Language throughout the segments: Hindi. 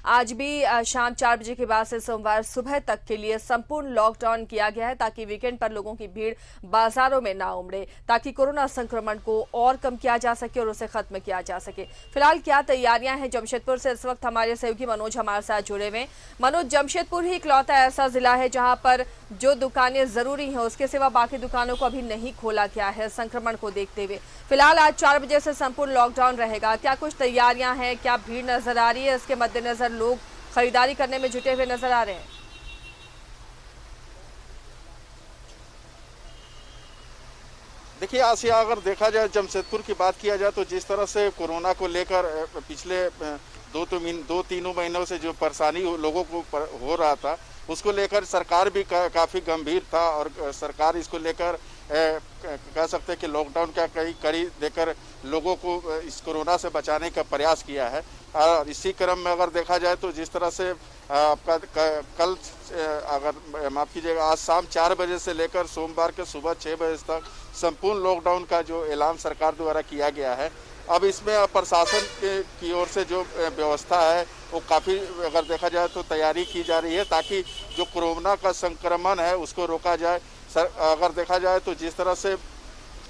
आज भी शाम 4 बजे के बाद से सोमवार सुबह तक के लिए संपूर्ण लॉकडाउन किया गया है ताकि वीकेंड पर लोगों की भीड़ बाजारों में ना उमड़े, ताकि कोरोना संक्रमण को और कम किया जा सके और उसे खत्म किया जा सके। फिलहाल क्या तैयारियां हैं जमशेदपुर से इस वक्त हमारे सहयोगी मनोज हमारे साथ जुड़े हुए। मनोज, जमशेदपुर ही इकलौता ऐसा जिला है जहां पर जो दुकानें जरूरी हैं उसके सिवा बाकी दुकानों को अभी नहीं खोला गया है संक्रमण को देखते हुए। फिलहाल आज 4 बजे से संपूर्ण लॉकडाउन रहेगा, क्या कुछ तैयारियां हैं, क्या भीड़ नजर आ रही है, इसके मद्देनजर लोग खरीदारी करने में जुटे हुए नजर आ रहे हैं? देखिए आसिया, अगर देखा जाए जमशेदपुर की बात किया जाए तो जिस तरह से कोरोना को लेकर पिछले दो तीनों महीनों से जो परेशानी लोगों को हो रहा था, उसको लेकर सरकार भी काफ़ी गंभीर था और सरकार इसको लेकर कह सकते हैं कि लॉकडाउन का कई कड़ी देकर लोगों को इस कोरोना से बचाने का प्रयास किया है। और इसी क्रम में अगर देखा जाए तो जिस तरह से आपका कल अगर माफ़ कीजिएगा, आज शाम 4 बजे से लेकर सोमवार के सुबह 6 बजे तक संपूर्ण लॉकडाउन का जो ऐलान सरकार द्वारा किया गया है। अब इसमें प्रशासन की ओर से जो व्यवस्था है वो काफ़ी अगर देखा जाए तो तैयारी की जा रही है ताकि जो कोरोना का संक्रमण है उसको रोका जाए। अगर देखा जाए तो जिस तरह से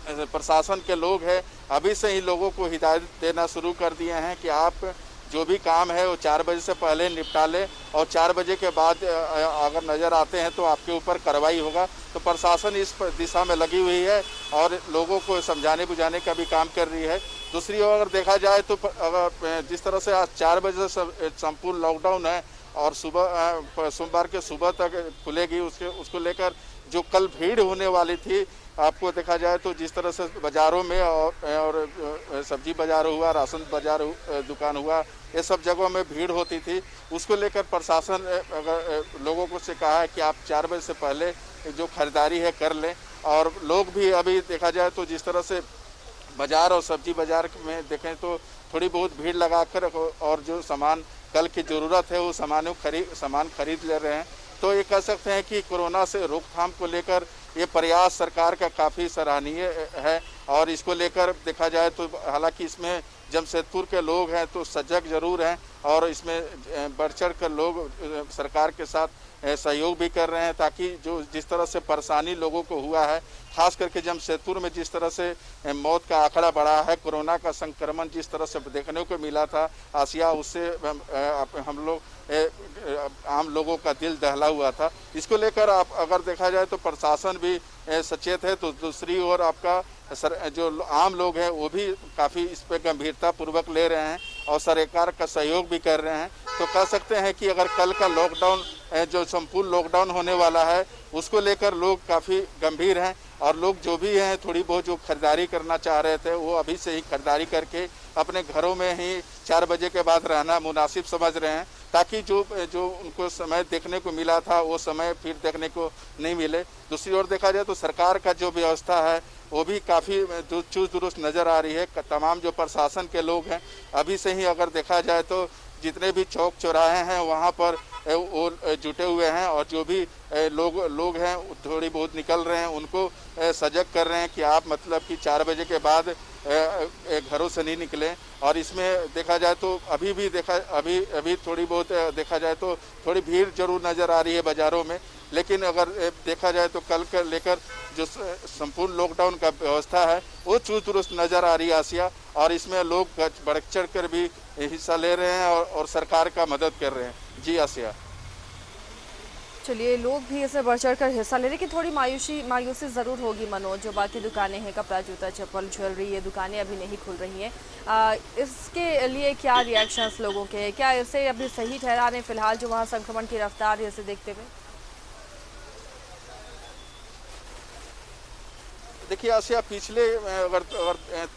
प्रशासन के लोग हैं अभी से ही लोगों को हिदायत देना शुरू कर दिए हैं कि आप जो भी काम है वो 4 बजे से पहले निपटा लें और 4 बजे के बाद अगर नज़र आते हैं तो आपके ऊपर कार्रवाई होगा। तो प्रशासन इस दिशा में लगी हुई है और लोगों को समझाने बुझाने का भी काम कर रही है। दूसरी ओर अगर देखा जाए तो अगर जिस तरह से आज 4 बजे से संपूर्ण लॉकडाउन है और सुबह सोमवार के सुबह तक खुलेगी, उसको लेकर जो कल भीड़ होने वाली थी, आपको देखा जाए तो जिस तरह से बाज़ारों में और सब्जी बाज़ार हुआ, राशन बाज़ार दुकान हुआ, ये सब जगहों में भीड़ होती थी, उसको लेकर प्रशासन अगर लोगों को से कहा है कि आप 4 बजे से पहले जो खरीदारी है कर लें। और लोग भी अभी देखा जाए तो जिस तरह से बाज़ार और सब्जी बाज़ार में देखें तो थोड़ी बहुत भीड़ लगाकर और जो सामान कल की ज़रूरत है वो सामान खरीद ले रहे हैं। तो ये कह सकते हैं कि कोरोना से रोकथाम को लेकर ये प्रयास सरकार का काफ़ी सराहनीय है। और इसको लेकर देखा जाए तो हालांकि इसमें जमशेदपुर के लोग हैं तो सजग जरूर हैं और इसमें बढ़ चढ़ कर लोग सरकार के साथ सहयोग भी कर रहे हैं ताकि जो जिस तरह से परेशानी लोगों को हुआ है, खास करके जमशेदपुर में जिस तरह से मौत का आंकड़ा बढ़ा है, कोरोना का संक्रमण जिस तरह से देखने को मिला था आसिया, उससे हम लोग आम लोगों का दिल दहला हुआ था। इसको लेकर आप अगर देखा जाए तो प्रशासन भी सचेत है, तो दूसरी ओर आपका जो आम लोग हैं वो भी काफ़ी इस पर गंभीरता पूर्वक ले रहे हैं और सरकार का सहयोग भी कर रहे हैं। तो कह सकते हैं कि अगर कल का लॉकडाउन जो संपूर्ण लॉकडाउन होने वाला है उसको लेकर लोग काफ़ी गंभीर हैं और लोग जो भी हैं थोड़ी बहुत जो खरीदारी करना चाह रहे थे वो अभी से ही खरीदारी करके अपने घरों में ही 4 बजे के बाद रहना मुनासिब समझ रहे हैं ताकि जो उनको समय देखने को मिला था वो समय फिर देखने को नहीं मिले। दूसरी ओर देखा जाए तो सरकार का जो व्यवस्था है वो भी काफ़ी चुस्त दुरुस्त नज़र आ रही है। तमाम जो प्रशासन के लोग हैं अभी से ही अगर देखा जाए तो जितने भी चौक चौराहे हैं वहाँ पर वो जुटे हुए हैं और जो भी लोग हैं थोड़ी बहुत निकल रहे हैं उनको सजग कर रहे हैं कि आप मतलब कि 4 बजे के बाद घरों से नहीं निकलें। और इसमें देखा जाए तो अभी थोड़ी बहुत देखा जाए तो थोड़ी भीड़ जरूर नज़र आ रही है बाज़ारों में, लेकिन अगर देखा जाए तो कल का लेकर जो संपूर्ण लॉकडाउन का व्यवस्था है वो चुस्त दुरुस्त नज़र आ रही है आसिया। और इसमें लोग बढ़ चढ़ कर भी हिस्सा ले रहे हैं और सरकार का मदद कर रहे हैं। जी आसिया। चलिए, लोग भी इसमें बढ़ चढ़ कर हिस्सा ले रहे, कि थोड़ी मायूसी ज़रूर होगी मनोज। जो बाकी दुकानें हैं, कपड़ा, जूता, चप्पल, ज्वेलरी, ये दुकानें अभी नहीं खुल रही हैं, इसके लिए क्या रिएक्शंस लोगों के हैं? क्या इसे अभी सही ठहरा रहे हैं फिलहाल जो वहाँ संक्रमण की रफ्तार है इसे देखते हुए? देखिए आसिया, पिछले अगर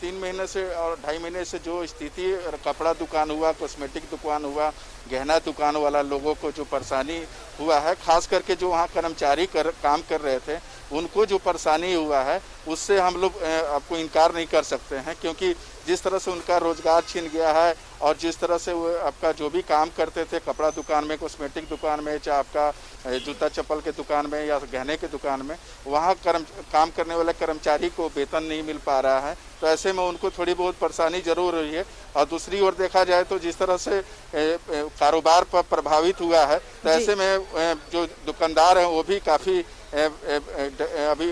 3 महीने से और 2.5 महीने से जो स्थिति कपड़ा दुकान हुआ, कॉस्मेटिक दुकान हुआ, गहना दुकान वाला लोगों को जो परेशानी हुआ है, खास करके जो वहाँ कर्मचारी काम कर रहे थे उनको जो परेशानी हुआ है उससे हम लोग आपको इनकार नहीं कर सकते हैं, क्योंकि जिस तरह से उनका रोजगार छिन गया है और जिस तरह से वो आपका जो भी काम करते थे कपड़ा दुकान में, कॉस्मेटिक दुकान में, चाहे आपका जूता चप्पल के दुकान में या गहने के दुकान में, वहाँ काम करने वाले कर्मचारी को वेतन नहीं मिल पा रहा है। तो ऐसे में उनको थोड़ी बहुत परेशानी जरूर हुई है। और दूसरी ओर देखा जाए तो जिस तरह से कारोबार पर प्रभावित हुआ है, तो ऐसे में जो दुकानदार हैं वो भी काफ़ी अभी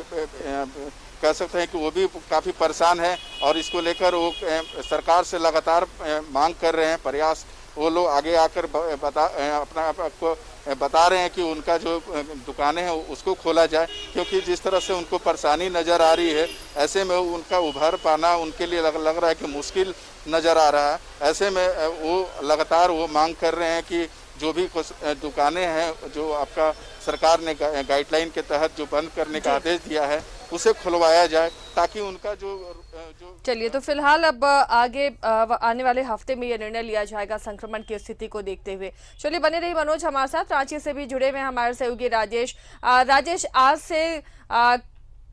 कह सकते हैं कि वो भी काफ़ी परेशान है और इसको लेकर वो सरकार से लगातार मांग कर रहे हैं। प्रयास वो लोग आगे आकर आपको बता रहे हैं कि उनका जो दुकानें हैं उसको खोला जाए, क्योंकि जिस तरह से उनको परेशानी नज़र आ रही है, ऐसे में उनका उभर पाना उनके लिए लग रहा है कि मुश्किल नज़र आ रहा है। ऐसे में वो लगातार वो मांग कर रहे हैं कि जो भी कुछ दुकानें हैं जो आपका सरकार ने गाइडलाइन के तहत जो बंद करने का आदेश दिया है उसे खुलवाया जाए, ताकि उनका जो चलिए, तो फिलहाल अब आगे आने वाले हफ्ते में यह निर्णय लिया जाएगा संक्रमण की स्थिति को देखते हुए। चलिए, बने रही मनोज हमारे साथ। रांची से भी जुड़े हुए हमारे सहयोगी राजेश। आज से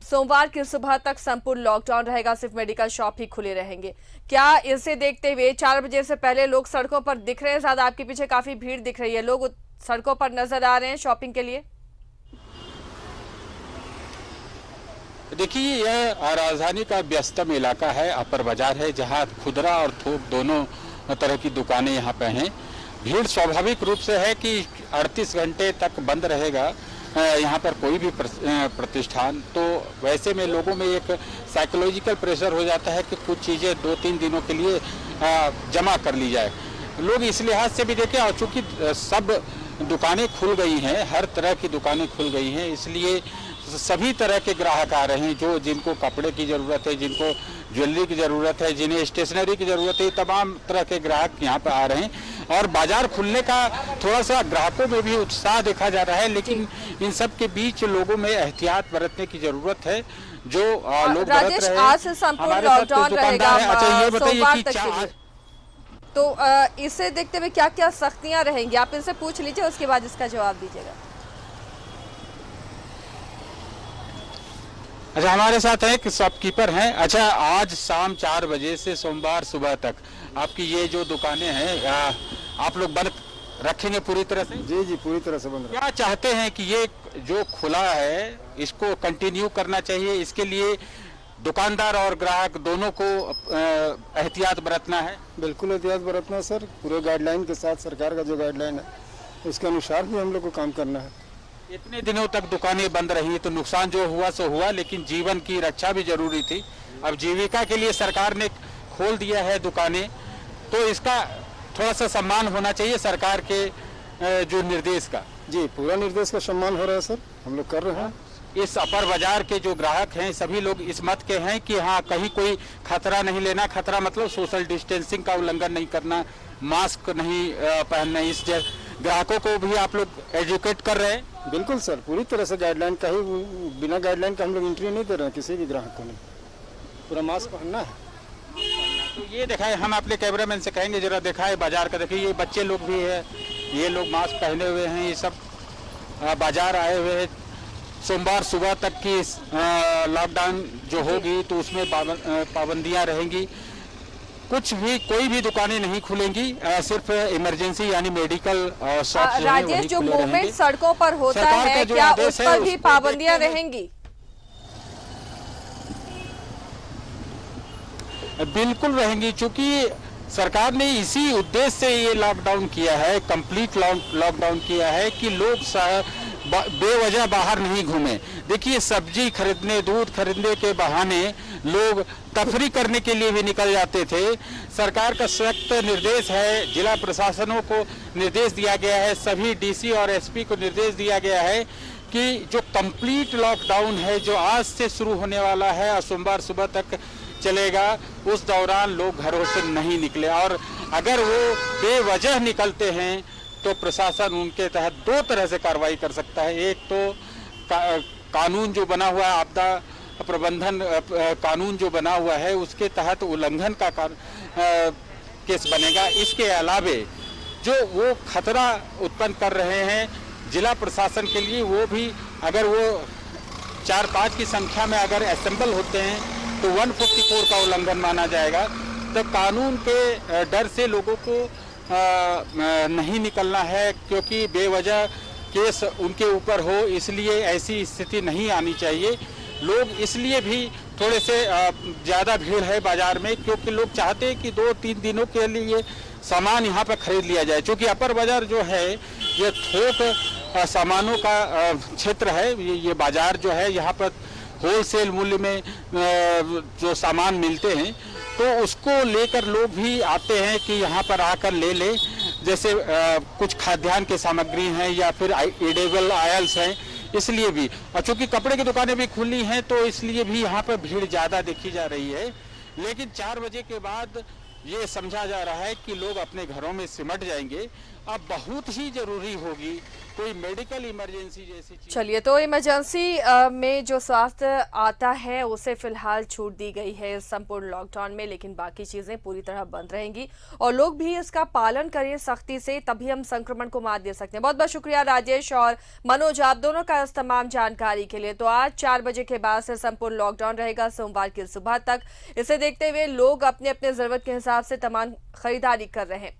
सोमवार की सुबह तक संपूर्ण लॉकडाउन रहेगा, सिर्फ मेडिकल शॉप ही खुले रहेंगे। क्या इसे देखते हुए 4 बजे से पहले लोग सड़कों पर दिख रहे हैं? ज्यादा आपके पीछे काफी भीड़ दिख रही है, लोग सड़कों पर नजर आ रहे हैं शॉपिंग के लिए। देखिए, यह राजधानी का व्यस्तम इलाका है, अपर बाजार है, जहां खुदरा और थोक दोनों तरह की दुकानें यहां पे हैं। भीड़ स्वाभाविक रूप से है कि 38 घंटे तक बंद रहेगा यहाँ पर कोई भी प्रतिष्ठान, तो वैसे में लोगों में एक साइकोलॉजिकल प्रेशर हो जाता है कि कुछ चीज़ें 2-3 दिनों के लिए जमा कर ली जाए। लोग इस लिहाज से भी देखें, और चूँकि सब दुकानें खुल गई हैं, हर तरह की दुकानें खुल गई हैं, इसलिए सभी तरह के ग्राहक आ रहे हैं। जो जिनको कपड़े की ज़रूरत है, जिनको ज्वेलरी की ज़रूरत है, जिन्हें स्टेशनरी की ज़रूरत है, तमाम तरह के ग्राहक यहाँ पर आ रहे हैं। और बाजार खुलने का थोड़ा सा ग्राहकों में भी उत्साह देखा जा रहा है, लेकिन इन सब के बीच लोगों में एहतियात बरतने की ज़रूरत है। जो लोग बरत रहे हैं। आज से संपूर्ण लॉकडाउन रहेगा। अच्छा, ये बताइए कि तो इसे देखते हुए क्या क्या सख्तियां रहेंगी, आप इनसे पूछ लीजिए, उसके बाद इसका जवाब दीजिएगा। अच्छा, हमारे साथ है कि शॉपकीपर हैं। अच्छा, आज शाम 4 बजे से सोमवार सुबह तक आपकी ये जो दुकानें हैं आप लोग बंद रखेंगे पूरी तरह से? जी, पूरी तरह से बंद। क्या चाहते हैं कि ये जो खुला है इसको कंटिन्यू करना चाहिए? इसके लिए दुकानदार और ग्राहक दोनों को एहतियात बरतना है? बिल्कुल एहतियात बरतना है सर, पूरे गाइडलाइन के साथ। सरकार का जो गाइडलाइन है उसके अनुसार ही हम लोग को काम करना है। इतने दिनों तक दुकानें बंद रही तो नुकसान जो हुआ सो हुआ, लेकिन जीवन की रक्षा भी जरूरी थी। अब जीविका के लिए सरकार ने खोल दिया है दुकानें, तो इसका थोड़ा सा सम्मान होना चाहिए सरकार के जो निर्देश का। जी, पूरा निर्देश का सम्मान हो रहा है सर, हम लोग कर रहे हैं। इस अपर बाजार के जो ग्राहक हैं सभी लोग इस मत के हैं कि हाँ, कहीं कोई खतरा नहीं लेना। खतरा मतलब सोशल डिस्टेंसिंग का उल्लंघन नहीं करना, मास्क नहीं पहनना। इस ग्राहकों को भी आप लोग एजुकेट कर रहे हैं? बिल्कुल सर, पूरी तरह से गाइडलाइन का ही, बिना गाइडलाइन का हम लोग एंट्री नहीं दे रहे हैं किसी भी ग्राहक को। नहीं, पूरा मास्क पहनना है। तो ये दिखाए, हम अपने कैमरामैन से कहेंगे जरा दिखाए बाजार का। देखिए, ये बच्चे लोग भी है, ये लोग मास्क पहने हुए हैं, ये सब बाजार आए हुए हैं। सोमवार सुबह तक की लॉकडाउन जो होगी तो उसमें पाबंदियां रहेंगी। कुछ भी, कोई भी दुकानें नहीं खुलेंगी, सिर्फ इमरजेंसी यानी मेडिकल शॉप्स राजेश, जो मूवमेंट सड़कों पर होता है, क्या उस पर भी पाबंदियां रहेंगी? बिल्कुल रहेंगी, क्योंकि सरकार ने इसी उद्देश्य से ये लॉकडाउन किया है, कंप्लीट लॉकडाउन किया है कि लोग बेवजह बाहर नहीं घूमें। देखिए, सब्जी खरीदने, दूध खरीदने के बहाने लोग तफरी करने के लिए भी निकल जाते थे। सरकार का सख्त निर्देश है, जिला प्रशासनों को निर्देश दिया गया है, सभी डीसी और एसपी को निर्देश दिया गया है कि जो कंप्लीट लॉकडाउन है, जो आज से शुरू होने वाला है और सोमवार सुबह तक चलेगा, उस दौरान लोग घरों से नहीं निकले। और अगर वो बेवजह निकलते हैं तो प्रशासन उनके तहत 2 तरह से कार्रवाई कर सकता है। एक तो कानून जो बना हुआ है, आपदा प्रबंधन कानून जो बना हुआ है, उसके तहत उल्लंघन का केस बनेगा। इसके अलावे जो वो खतरा उत्पन्न कर रहे हैं जिला प्रशासन के लिए, वो भी अगर वो 4-5 की संख्या में अगर असेंबल होते हैं तो 144 का उल्लंघन माना जाएगा। तो कानून के डर से लोगों को नहीं निकलना है, क्योंकि बेवजह केस उनके ऊपर हो, इसलिए ऐसी स्थिति नहीं आनी चाहिए। लोग इसलिए भी थोड़े से ज़्यादा भीड़ है बाजार में, क्योंकि लोग चाहते हैं कि 2-3 दिनों के लिए सामान यहाँ पर खरीद लिया जाए। क्योंकि अपर बाजार जो है ये थोक सामानों का क्षेत्र है। ये बाजार जो है यहाँ पर होलसेल मूल्य में जो सामान मिलते हैं, तो उसको लेकर लोग भी आते हैं कि यहाँ पर आकर ले लें। जैसे कुछ खाद्यान्न की सामग्री हैं या फिर एडिबल ऑयल्स हैं, इसलिए भी। और चूंकि कपड़े की दुकानें भी खुली हैं तो इसलिए भी यहाँ पर भीड़ ज़्यादा देखी जा रही है। लेकिन 4 बजे के बाद ये समझा जा रहा है कि लोग अपने घरों में सिमट जाएंगे। अब बहुत ही जरूरी होगी कोई मेडिकल इमरजेंसी जैसी चीज। चलिए, तो इमरजेंसी में जो स्वास्थ्य आता है उसे फिलहाल छूट दी गई है संपूर्ण लॉकडाउन में, लेकिन बाकी चीजें पूरी तरह बंद रहेंगी और लोग भी इसका पालन करें सख्ती से, तभी हम संक्रमण को मात दे सकते हैं। बहुत बहुत शुक्रिया राजेश और मनोज, आप दोनों का इस तमाम जानकारी के लिए। तो आज 4 बजे के बाद से संपूर्ण लॉकडाउन रहेगा सोमवार की सुबह तक। इसे देखते हुए लोग अपने अपने जरूरत के हिसाब से तमाम खरीदारी कर रहे हैं।